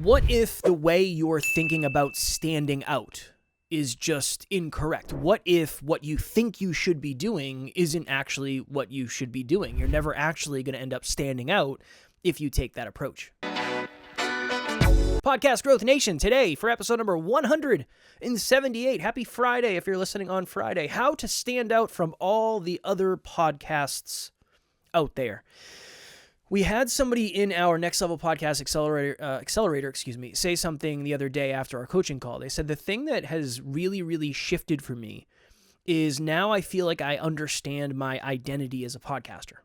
What if the way you're thinking about standing out is just incorrect? What if what you think you should be doing isn't actually what you should be doing? You're never actually going to end up standing out if you take that approach. Podcast Growth Nation, today for episode number 178. Happy Friday if you're listening on Friday. How to stand out from all the other podcasts out there. We had somebody in our Next Level Podcast Accelerator, say something the other day after our coaching call. They said the thing that has really shifted for me is now I feel like I understand my identity as a podcaster.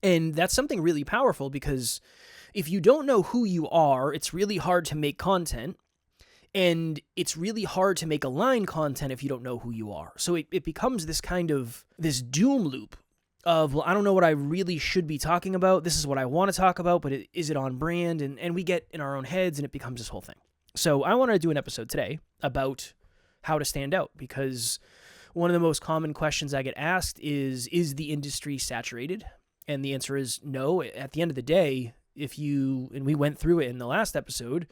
And that's something really powerful because if you don't know who you are, it's really hard to make content, and it's really hard to make aligned content if you don't know who you are. So it becomes this kind of this doom loop of, well, I don't know what I really should be talking about. This is what I want to talk about, but is it on brand? And we get in our own heads, and it becomes this whole thing. So I want to do an episode today about how to stand out, because one of the most common questions I get asked is the industry saturated? And the answer is no. At the end of the day, and we went through it in the last episode,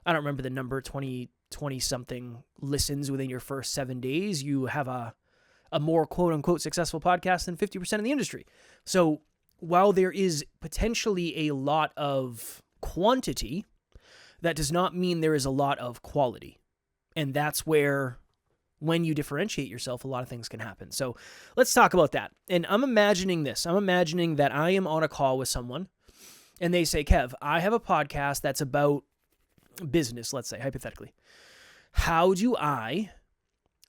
I don't remember the number, 20 something listens within your first 7 days, you have a more quote unquote successful podcast than 50% of the industry. So while there is potentially a lot of quantity, that does not mean there is a lot of quality. And that's where, when you differentiate yourself, a lot of things can happen. So let's talk about that. And I'm imagining this. I'm imagining that I am on a call with someone and they say, Kev, I have a podcast that's about business, let's say, hypothetically. How do I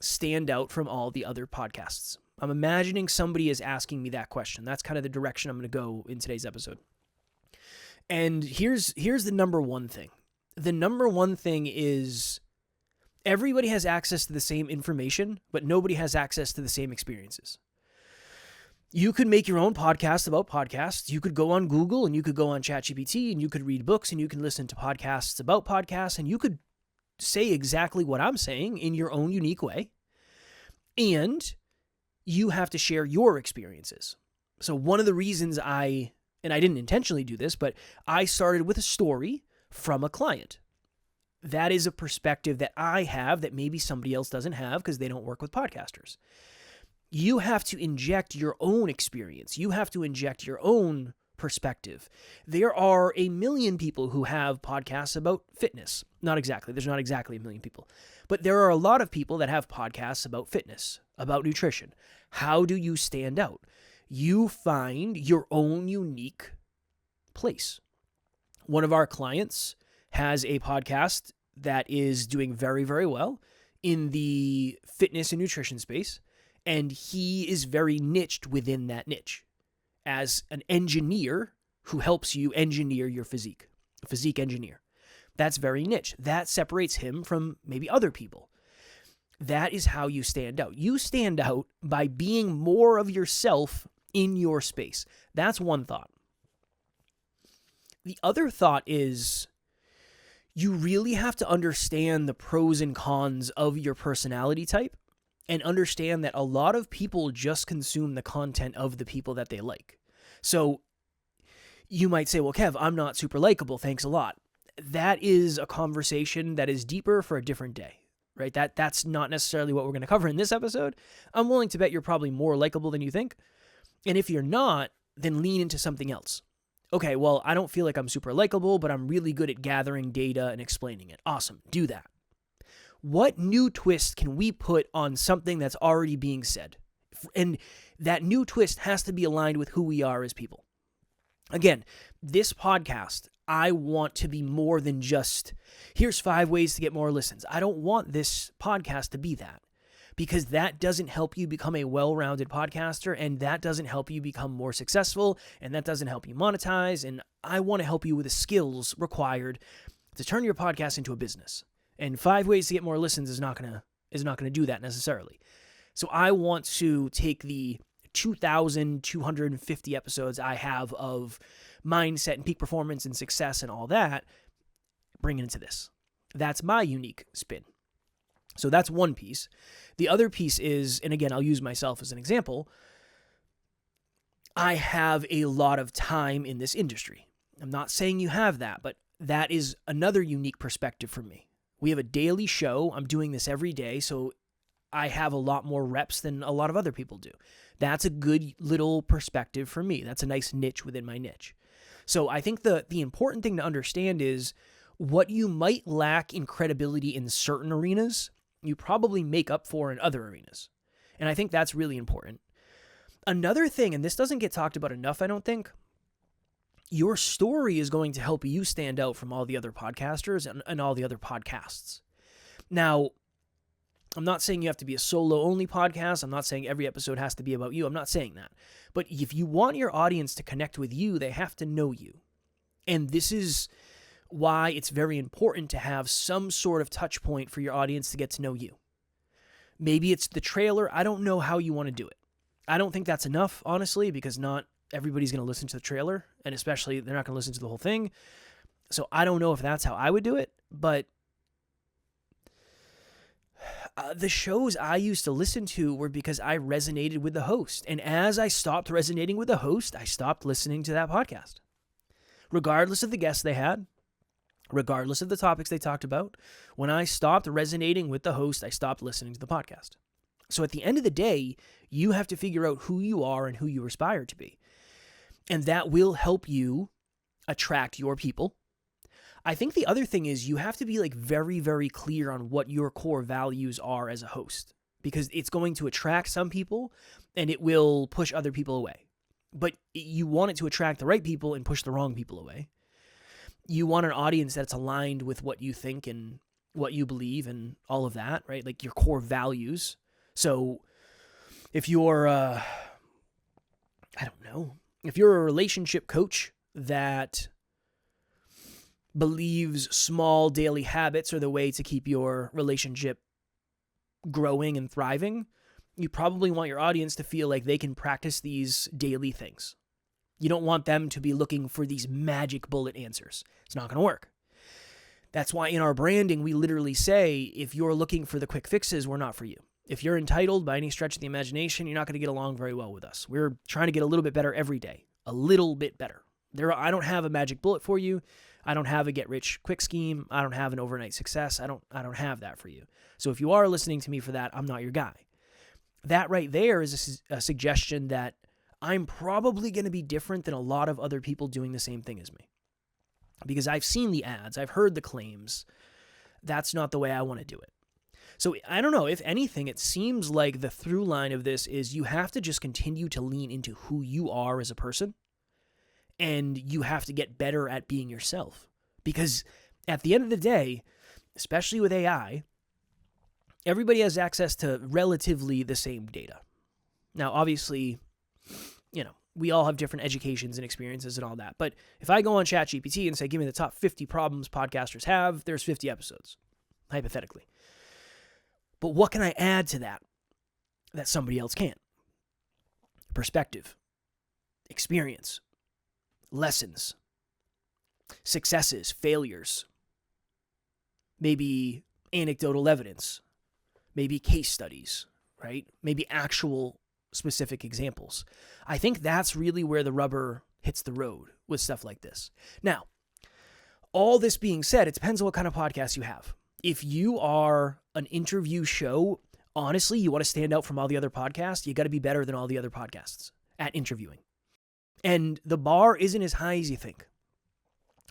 stand out from all the other podcasts? I'm imagining somebody is asking me that question. That's kind of the direction I'm going to go in today's episode. And here's the number one thing. The number one thing is everybody has access to the same information, but nobody has access to the same experiences. You could make your own podcast about podcasts. You could go on Google and you could go on ChatGPT and you could read books and you can listen to podcasts about podcasts and you could say exactly what I'm saying in your own unique way. And you have to share your experiences. So one of the reasons and I didn't intentionally do this, but I started with a story from a client. That is a perspective that I have that maybe somebody else doesn't have because they don't work with podcasters. You have to inject your own experience. You have to inject your own perspective. There are a million people who have podcasts about fitness. Not exactly. There's not exactly a million people. But there are a lot of people that have podcasts about fitness, about nutrition. How do you stand out? You find your own unique place. One of our clients has a podcast that is doing very, very well in the fitness and nutrition space, and he is very niched within that niche as an engineer who helps you engineer your physique, a physique engineer. That's very niche. That separates him from maybe other people. That is how you stand out. You stand out by being more of yourself in your space. That's one thought. The other thought is you really have to understand the pros and cons of your personality type and understand that a lot of people just consume the content of the people that they like. So you might say, well, Kev, I'm not super likable. Thanks a lot. That is a conversation that is deeper for a different day, right? That's not necessarily what we're going to cover in this episode. I'm willing to bet you're probably more likable than you think. And if you're not, then lean into something else. Okay, well, I don't feel like I'm super likable, but I'm really good at gathering data and explaining it. Awesome. Do that. What new twist can we put on something that's already being said? And that new twist has to be aligned with who we are as people. Again, this podcast, I want to be more than just, here's 5 ways to get more listens. I don't want this podcast to be that, because that doesn't help you become a well-rounded podcaster, and that doesn't help you become more successful, and that doesn't help you monetize. And I want to help you with the skills required to turn your podcast into a business. And 5 ways to get more listens is not going to do that necessarily. So I want to take the 2,250 episodes I have of mindset and peak performance and success and all that, bring it into this. That's my unique spin. So that's one piece. The other piece is, and again, I'll use myself as an example, I have a lot of time in this industry. I'm not saying you have that, but that is another unique perspective for me. We have a daily show. I'm doing this every day, so I have a lot more reps than a lot of other people do. That's a good little perspective for me. That's a nice niche within my niche. So I think the important thing to understand is what you might lack in credibility in certain arenas, you probably make up for in other arenas. And I think that's really important. Another thing, and this doesn't get talked about enough, I don't think, your story is going to help you stand out from all the other podcasters and all the other podcasts. Now, I'm not saying you have to be a solo-only podcast. I'm not saying every episode has to be about you. I'm not saying that. But if you want your audience to connect with you, they have to know you. And this is why it's very important to have some sort of touch point for your audience to get to know you. Maybe it's the trailer. I don't know how you want to do it. I don't think that's enough, honestly, because not everybody's going to listen to the trailer, and especially they're not going to listen to the whole thing. So I don't know if that's how I would do it, but the shows I used to listen to were because I resonated with the host. And as I stopped resonating with the host, I stopped listening to that podcast. Regardless of the guests they had, regardless of the topics they talked about, when I stopped resonating with the host, I stopped listening to the podcast. So at the end of the day, you have to figure out who you are and who you aspire to be. And that will help you attract your people. I think the other thing is you have to be like very, very clear on what your core values are as a host, because it's going to attract some people and it will push other people away. But you want it to attract the right people and push the wrong people away. You want an audience that's aligned with what you think and what you believe and all of that, right? Like your core values. So if you're, if you're a relationship coach that believes small daily habits are the way to keep your relationship growing and thriving, you probably want your audience to feel like they can practice these daily things. You don't want them to be looking for these magic bullet answers. It's not going to work. That's why in our branding, we literally say, if you're looking for the quick fixes, we're not for you. If you're entitled by any stretch of the imagination, you're not going to get along very well with us. We're trying to get a little bit better every day. A little bit better. I don't have a magic bullet for you. I don't have a get-rich-quick scheme. I don't have an overnight success. I don't have that for you. So if you are listening to me for that, I'm not your guy. That right there is a suggestion that I'm probably going to be different than a lot of other people doing the same thing as me. Because I've seen the ads. I've heard the claims. That's not the way I want to do it. So I don't know. If anything, it seems like the through line of this is you have to just continue to lean into who you are as a person. And you have to get better at being yourself. Because at the end of the day, especially with AI, everybody has access to relatively the same data. Now, obviously, we all have different educations and experiences and all that. But if I go on ChatGPT and say, give me the top 50 problems podcasters have, there's 50 episodes, hypothetically. But what can I add to that somebody else can't? Perspective, experience, lessons, successes, failures, maybe anecdotal evidence, maybe case studies, right? Maybe actual specific examples. I think that's really where the rubber hits the road with stuff like this. Now, all this being said, it depends on what kind of podcast you have. If you are an interview show, honestly, you want to stand out from all the other podcasts, you got to be better than all the other podcasts at interviewing. And the bar isn't as high as you think.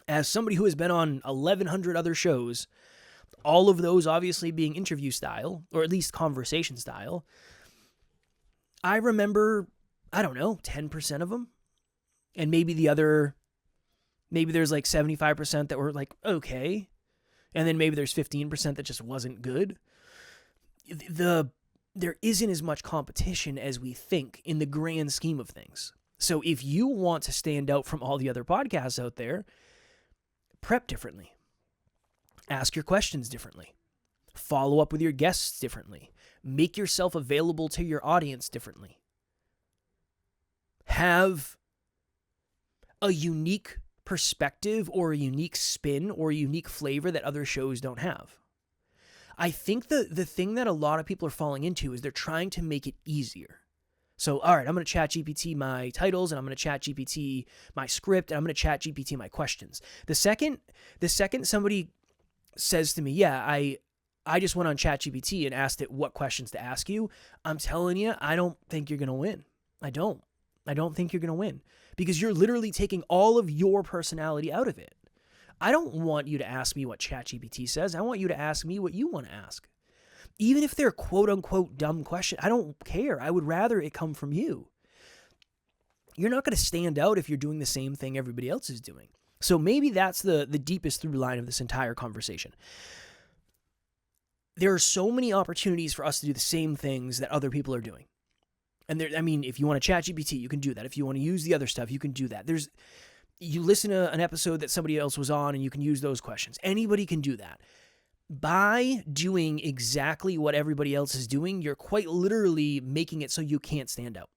As somebody who has been on 1,100 other shows, all of those obviously being interview style, or at least conversation style, I remember, 10% of them. And maybe there's like 75% that were like, okay. And then maybe there's 15% that just wasn't good. There isn't as much competition as we think in the grand scheme of things. So if you want to stand out from all the other podcasts out there, prep differently. Ask your questions differently. Follow up with your guests differently. Make yourself available to your audience differently. Have a unique perspective or a unique spin or a unique flavor that other shows don't have. I think the thing that a lot of people are falling into is they're trying to make it easier. So, all right, I'm going to chat GPT my titles, and I'm going to chat GPT my script, and I'm going to chat GPT my questions. The second somebody says to me, yeah, I just went on ChatGPT and asked it what questions to ask you, I'm telling you, I don't think you're going to win. I don't think you're going to win, because you're literally taking all of your personality out of it. I don't want you to ask me what ChatGPT says. I want you to ask me what you want to ask. Even if they're quote unquote dumb question, I don't care. I would rather it come from you. You're not going to stand out if you're doing the same thing everybody else is doing. So maybe that's the deepest through line of this entire conversation. There are so many opportunities for us to do the same things that other people are doing. And if you want to chat GPT, you can do that. If you want to use the other stuff, you can do that. You listen to an episode that somebody else was on and you can use those questions. Anybody can do that. By doing exactly what everybody else is doing, you're quite literally making it so you can't stand out.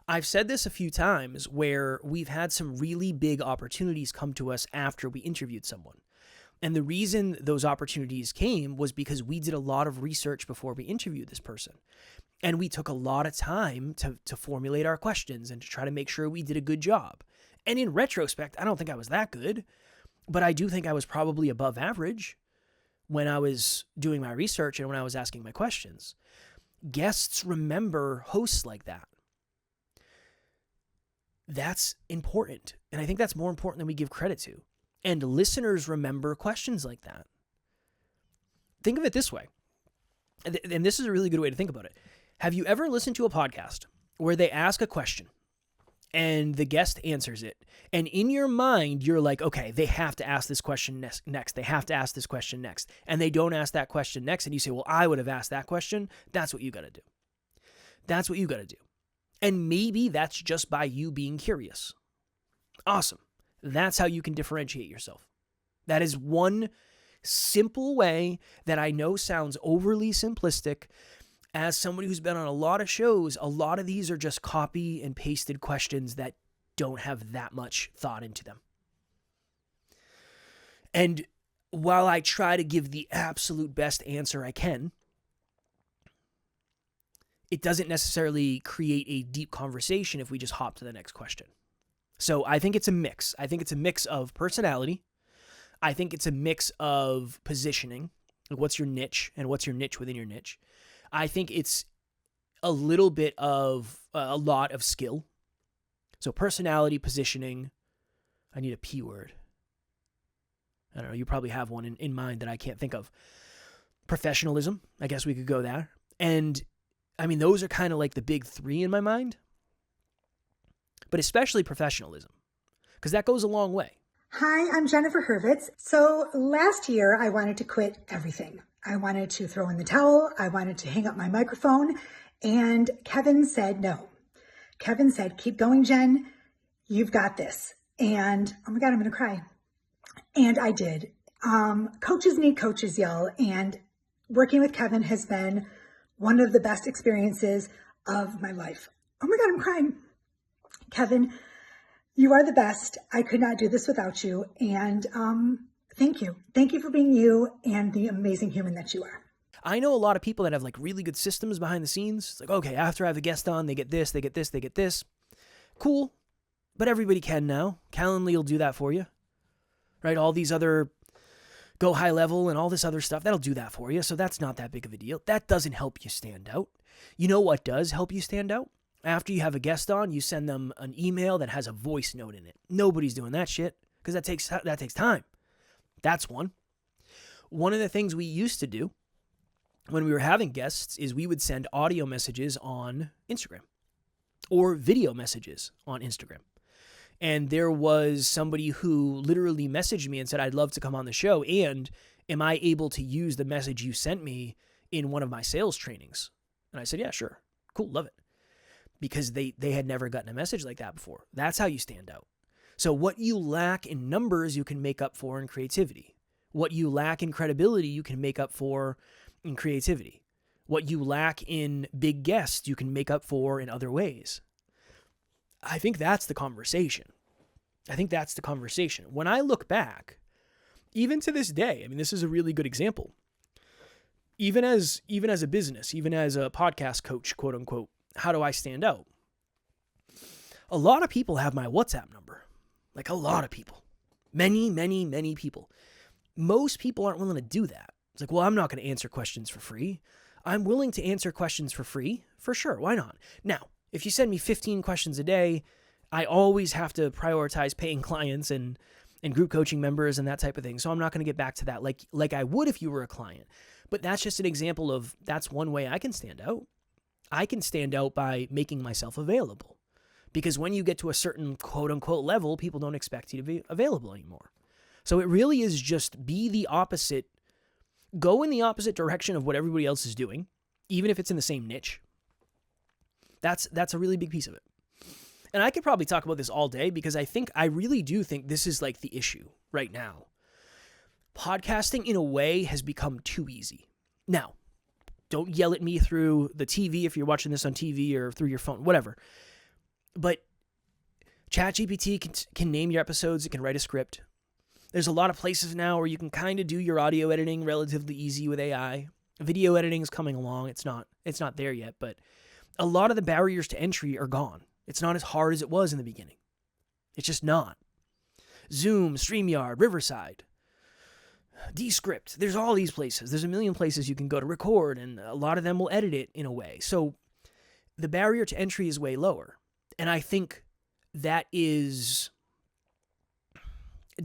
I've said this a few times where we've had some really big opportunities come to us after we interviewed someone. And the reason those opportunities came was because we did a lot of research before we interviewed this person. And we took a lot of time to formulate our questions and to try to make sure we did a good job. And in retrospect, I don't think I was that good, but I do think I was probably above average when I was doing my research and when I was asking my questions. Guests remember hosts like that. That's important. And I think that's more important than we give credit to. And listeners remember questions like that. Think of it this way. And this is a really good way to think about it. Have you ever listened to a podcast where they ask a question and the guest answers it, and in your mind, you're like, okay, they have to ask this question next. They have to ask this question next. And they don't ask that question next, and you say, well, I would have asked that question. That's what you got to do. That's what you got to do. And maybe that's just by you being curious. Awesome. That's how you can differentiate yourself. That is one simple way that I know sounds overly simplistic. As somebody who's been on a lot of shows, a lot of these are just copy and pasted questions that don't have that much thought into them. And while I try to give the absolute best answer I can, it doesn't necessarily create a deep conversation if we just hop to the next question. So I think it's a mix. I think it's a mix of personality. I think it's a mix of positioning. Like, what's your niche and what's your niche within your niche? I think it's a little bit of a lot of skill. So personality, positioning. I need a P word. I don't know. You probably have one in mind that I can't think of. Professionalism. I guess we could go there. And I mean, those are kind of like the big three in my mind. But especially professionalism, because that goes a long way. Hi, I'm Jennifer Hurwitz. So last year, I wanted to quit everything. I wanted to throw in the towel. I wanted to hang up my microphone. And Kevin said no. Kevin said, keep going, Jen. You've got this. And oh my God, I'm going to cry. And I did. Coaches need coaches, y'all. And working with Kevin has been one of the best experiences of my life. Oh my God, I'm crying. Kevin, you are the best. I could not do this without you. And thank you. Thank you for being you and the amazing human that you are. I know a lot of people that have like really good systems behind the scenes. It's like, okay, after I have a guest on, they get this, they get this, they get this. Cool. But everybody can now. Calendly will do that for you. Right? All these other Go High Level and all this other stuff, that'll do that for you. So that's not that big of a deal. That doesn't help you stand out. You know what does help you stand out? After you have a guest on, you send them an email that has a voice note in it. Nobody's doing that shit because that takes time. That's one. One of the things we used to do when we were having guests is we would send audio messages on Instagram or video messages on Instagram. And there was somebody who literally messaged me and said, I'd love to come on the show. And am I able to use the message you sent me in one of my sales trainings? And I said, yeah, sure. Cool. Love it. Because they had never gotten a message like that before. That's how you stand out. So what you lack in numbers, you can make up for in creativity. What you lack in credibility, you can make up for in creativity. What you lack in big guests, you can make up for in other ways. I think that's the conversation. When I look back, even to this day, I mean, this is a really good example. Even as a business, even as a podcast coach, quote unquote, how do I stand out? A lot of people have my WhatsApp number. Like a lot of people. Many, many, many people. Most people aren't willing to do that. It's like, well, I'm not going to answer questions for free. I'm willing to answer questions for free, for sure. Why not? Now, if you send me 15 questions a day, I always have to prioritize paying clients and group coaching members and that type of thing. So I'm not going to get back to that like I would if you were a client. But that's just an example of that's one way I can stand out. I can stand out by making myself available. Because when you get to a certain quote-unquote level, people don't expect you to be available anymore. So it really is just be the opposite. Go in the opposite direction of what everybody else is doing, even if it's in the same niche. That's a really big piece of it. And I could probably talk about this all day because I really do think this is like the issue right now. Podcasting in a way has become too easy. Now, don't yell at me through the TV if you're watching this on TV or through your phone, whatever. But ChatGPT can name your episodes. It can write a script. There's a lot of places now where you can kind of do your audio editing relatively easy with AI. Video editing is coming along. It's not there yet, but a lot of the barriers to entry are gone. It's not as hard as it was in the beginning. It's just not. Zoom, StreamYard, Riverside, Descript. There's all these places. There's a million places you can go to record, and a lot of them will edit it in a way. So the barrier to entry is way lower. And I think that is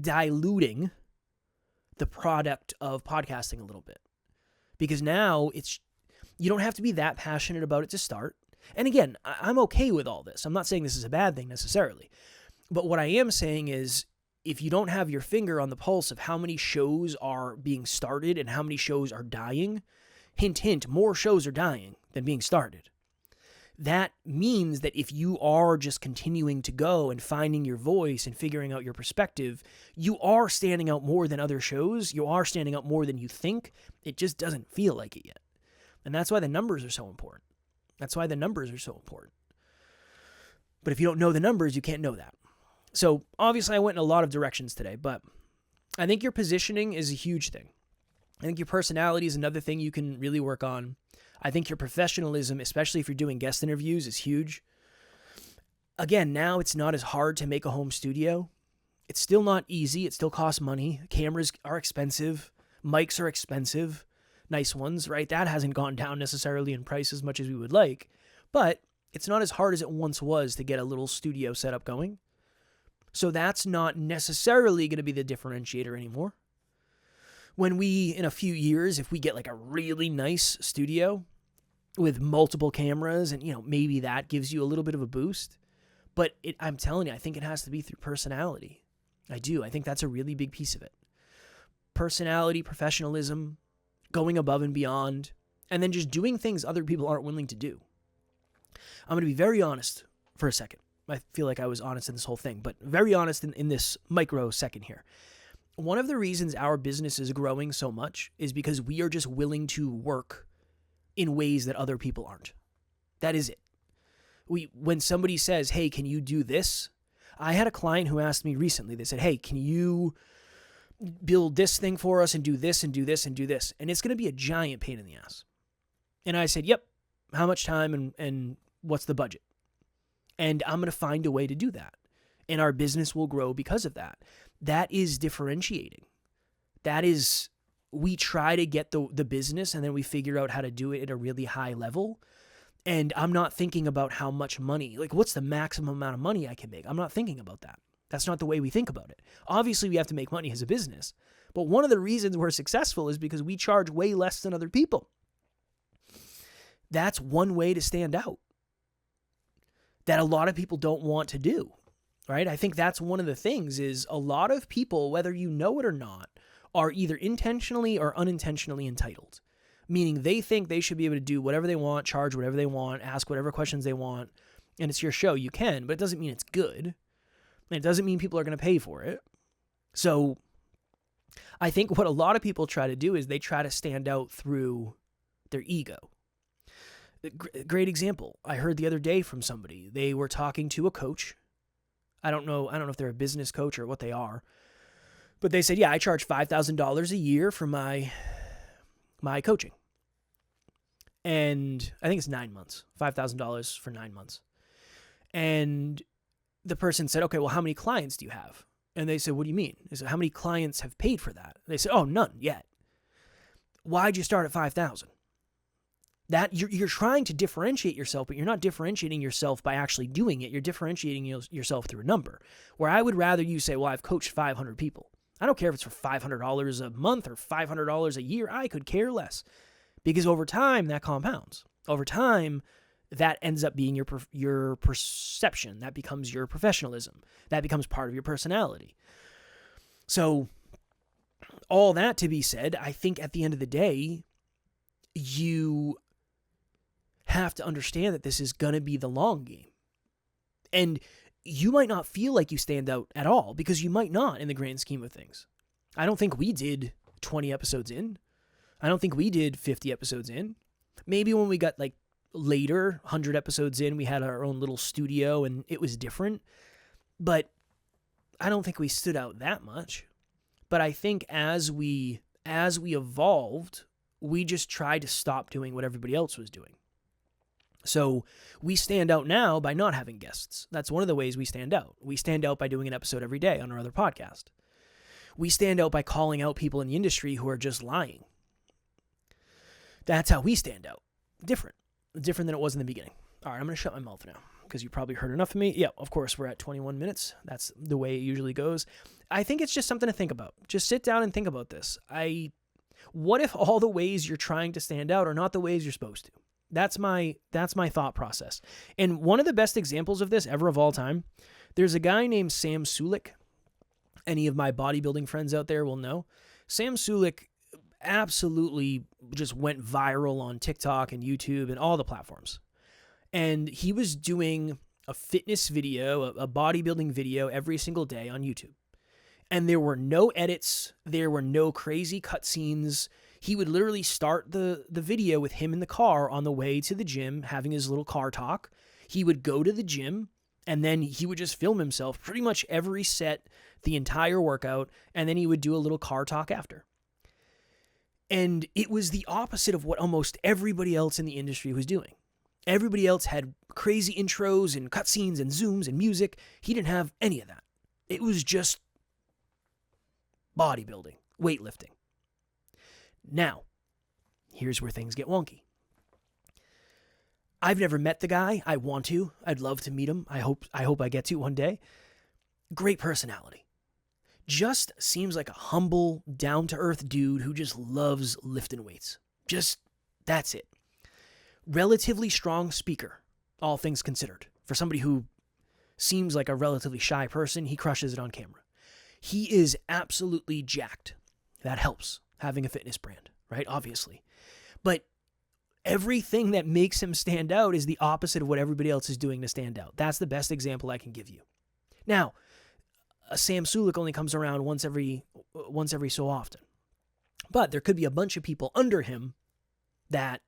diluting the product of podcasting a little bit. Because now you don't have to be that passionate about it to start. And again, I'm okay with all this. I'm not saying this is a bad thing necessarily. But what I am saying is if you don't have your finger on the pulse of how many shows are being started and how many shows are dying, hint, hint, more shows are dying than being started. That means that if you are just continuing to go and finding your voice and figuring out your perspective, you are standing out more than other shows. You are standing out more than you think. It just doesn't feel like it yet. And that's why the numbers are so important. But if you don't know the numbers, you can't know that. So obviously I went in a lot of directions today, but I think your positioning is a huge thing. I think your personality is another thing you can really work on. I think your professionalism, especially if you're doing guest interviews, is huge. Again, now it's not as hard to make a home studio. It's still not easy. It still costs money. Cameras are expensive. Mics are expensive. Nice ones, right? That hasn't gone down necessarily in price as much as we would like. But it's not as hard as it once was to get a little studio setup going. So that's not necessarily going to be the differentiator anymore. When we, in a few years, if we get like a really nice studio with multiple cameras and, maybe that gives you a little bit of a boost. But I'm telling you, I think it has to be through personality. I do. I think that's a really big piece of it. Personality, professionalism, going above and beyond, and then just doing things other people aren't willing to do. I'm going to be very honest for a second. I feel like I was honest in this whole thing, but very honest in this micro second here. One of the reasons our business is growing so much is because we are just willing to work in ways that other people aren't. That is it. When somebody says, hey, can you do this? I had a client who asked me recently, they said, hey, can you build this thing for us and do this and do this and do this? And it's going to be a giant pain in the ass. And I said, yep, how much time and what's the budget? And I'm going to find a way to do that. And our business will grow because of that. That is differentiating. That is, we try to get the business and then we figure out how to do it at a really high level. And I'm not thinking about how much money, like what's the maximum amount of money I can make? I'm not thinking about that. That's not the way we think about it. Obviously, we have to make money as a business. But one of the reasons we're successful is because we charge way less than other people. That's one way to stand out that a lot of people don't want to do. Right? I think that's one of the things is a lot of people, whether you know it or not, are either intentionally or unintentionally entitled. Meaning they think they should be able to do whatever they want, charge whatever they want, ask whatever questions they want, and it's your show. You can, but it doesn't mean it's good. And it doesn't mean people are going to pay for it. So I think what a lot of people try to do is they try to stand out through their ego. Great example. I heard the other day from somebody. They were talking to a coach. I don't know if they're a business coach or what they are. But they said, yeah, I charge $5,000 a year for my coaching. And I think it's 9 months, $5,000 for 9 months. And the person said, okay, well, how many clients do you have? And they said, what do you mean? They said, how many clients have paid for that? They said, oh, none yet. Why'd you start at 5,000? That you're trying to differentiate yourself, but you're not differentiating yourself by actually doing it. You're differentiating yourself through a number. Where I would rather you say, well, I've coached 500 people. I don't care if it's for $500 a month or $500 a year. I could care less. Because over time, that compounds. Over time, that ends up being your perception. That becomes your professionalism. That becomes part of your personality. So, all that to be said, I think at the end of the day, you have to understand that this is going to be the long game. And you might not feel like you stand out at all, because you might not in the grand scheme of things. I don't think we did 20 episodes in. I don't think we did 50 episodes in. Maybe when we got like later, 100 episodes in, we had our own little studio and it was different. But I don't think we stood out that much. But I think as we evolved, we just tried to stop doing what everybody else was doing. So we stand out now by not having guests. That's one of the ways we stand out. We stand out by doing an episode every day on our other podcast. We stand out by calling out people in the industry who are just lying. That's how we stand out. Different than it was in the beginning. All right, I'm going to shut my mouth now because you probably heard enough of me. Yeah, of course, we're at 21 minutes. That's the way it usually goes. I think it's just something to think about. Just sit down and think about this. What if all the ways you're trying to stand out are not the ways you're supposed to? That's my thought process. And one of the best examples of this ever of all time, there's a guy named Sam Sulek. Any of my bodybuilding friends out there will know. Sam Sulek absolutely just went viral on TikTok and YouTube and all the platforms. And he was doing a fitness video, a bodybuilding video every single day on YouTube. And there were no edits. There were no crazy cutscenes. He would literally start the video with him in the car on the way to the gym, having his little car talk. He would go to the gym, and then he would just film himself pretty much every set, the entire workout, and then he would do a little car talk after. And it was the opposite of what almost everybody else in the industry was doing. Everybody else had crazy intros and cutscenes and zooms and music. He didn't have any of that. It was just bodybuilding, weightlifting. Now, here's where things get wonky. I've never met the guy. I want to. I'd love to meet him. I hope I get to one day. Great personality. Just seems like a humble, down-to-earth dude who just loves lifting weights. Just, that's it. Relatively strong speaker, all things considered. For somebody who seems like a relatively shy person, he crushes it on camera. He is absolutely jacked. That helps, having a fitness brand, right? Obviously. But everything that makes him stand out is the opposite of what everybody else is doing to stand out. That's the best example I can give you. Now, a Sam Sulek only comes around once every so often. But there could be a bunch of people under him that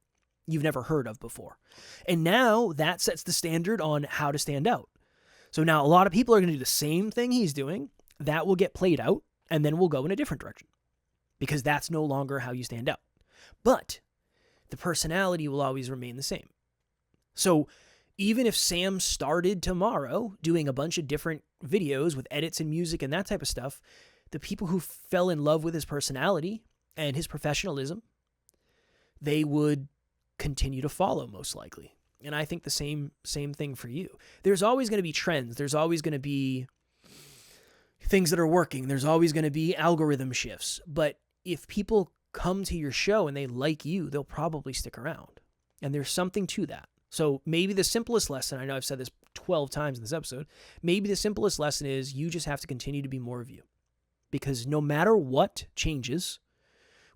you've never heard of before. And now that sets the standard on how to stand out. So now a lot of people are going to do the same thing he's doing. That will get played out, and then we'll go in a different direction. Because that's no longer how you stand out. But the personality will always remain the same. So even if Sam started tomorrow doing a bunch of different videos with edits and music and that type of stuff, the people who fell in love with his personality and his professionalism, they would continue to follow most likely. And I think the same thing for you. There's always going to be trends. There's always going to be things that are working. There's always going to be algorithm shifts. But if people come to your show and they like you, they'll probably stick around. And there's something to that. So maybe the simplest lesson, I know I've said this 12 times in this episode, maybe the simplest lesson is you just have to continue to be more of you. Because no matter what changes,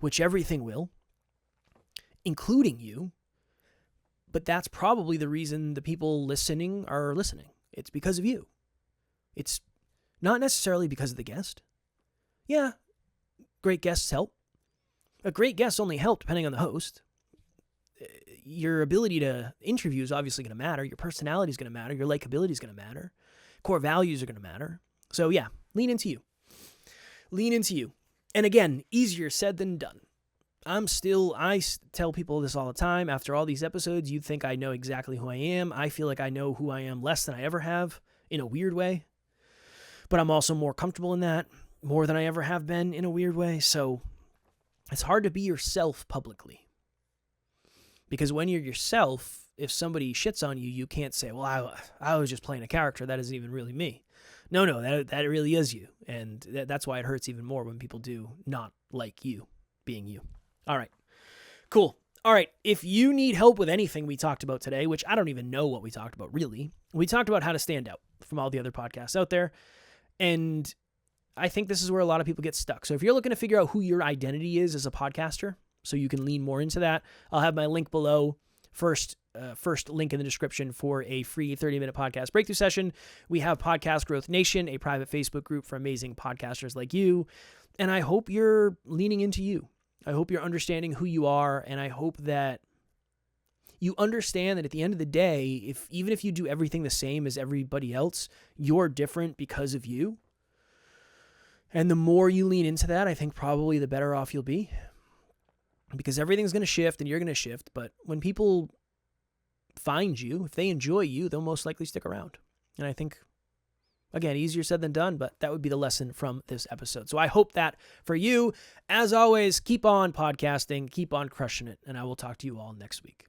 which everything will, including you, but that's probably the reason the people listening are listening. It's because of you. It's not necessarily because of the guest. Yeah, great guests help. A great guest only help depending on the host. Your ability to interview is obviously going to matter. Your personality is going to matter. Your likability is going to matter. Core values are going to matter. So yeah, lean into you. Lean into you. And again, easier said than done. tell people this all the time. After all these episodes, you'd think I know exactly who I am. I feel like I know who I am less than I ever have, in a weird way. But I'm also more comfortable in that, more than I ever have been, in a weird way. So it's hard to be yourself publicly. Because when you're yourself, if somebody shits on you, you can't say, well, I was just playing a character. That isn't even really me. No, that really is you. And that's why it hurts even more when people do not like you being you. All right, cool. All right, if you need help with anything we talked about today, which I don't even know what we talked about really, we talked about how to stand out from all the other podcasts out there. And I think this is where a lot of people get stuck. So if you're looking to figure out who your identity is as a podcaster, so you can lean more into that, I'll have my link below. First link in the description for a free 30-minute podcast breakthrough session. We have Podcast Growth Nation, a private Facebook group for amazing podcasters like you. And I hope you're leaning into you. I hope you're understanding who you are, and I hope that you understand that at the end of the day, even if you do everything the same as everybody else, you're different because of you. And the more you lean into that, I think probably the better off you'll be. Because everything's going to shift and you're going to shift, but when people find you, if they enjoy you, they'll most likely stick around. And I think, again, easier said than done, but that would be the lesson from this episode. So I hope that for you, as always, keep on podcasting, keep on crushing it, and I will talk to you all next week.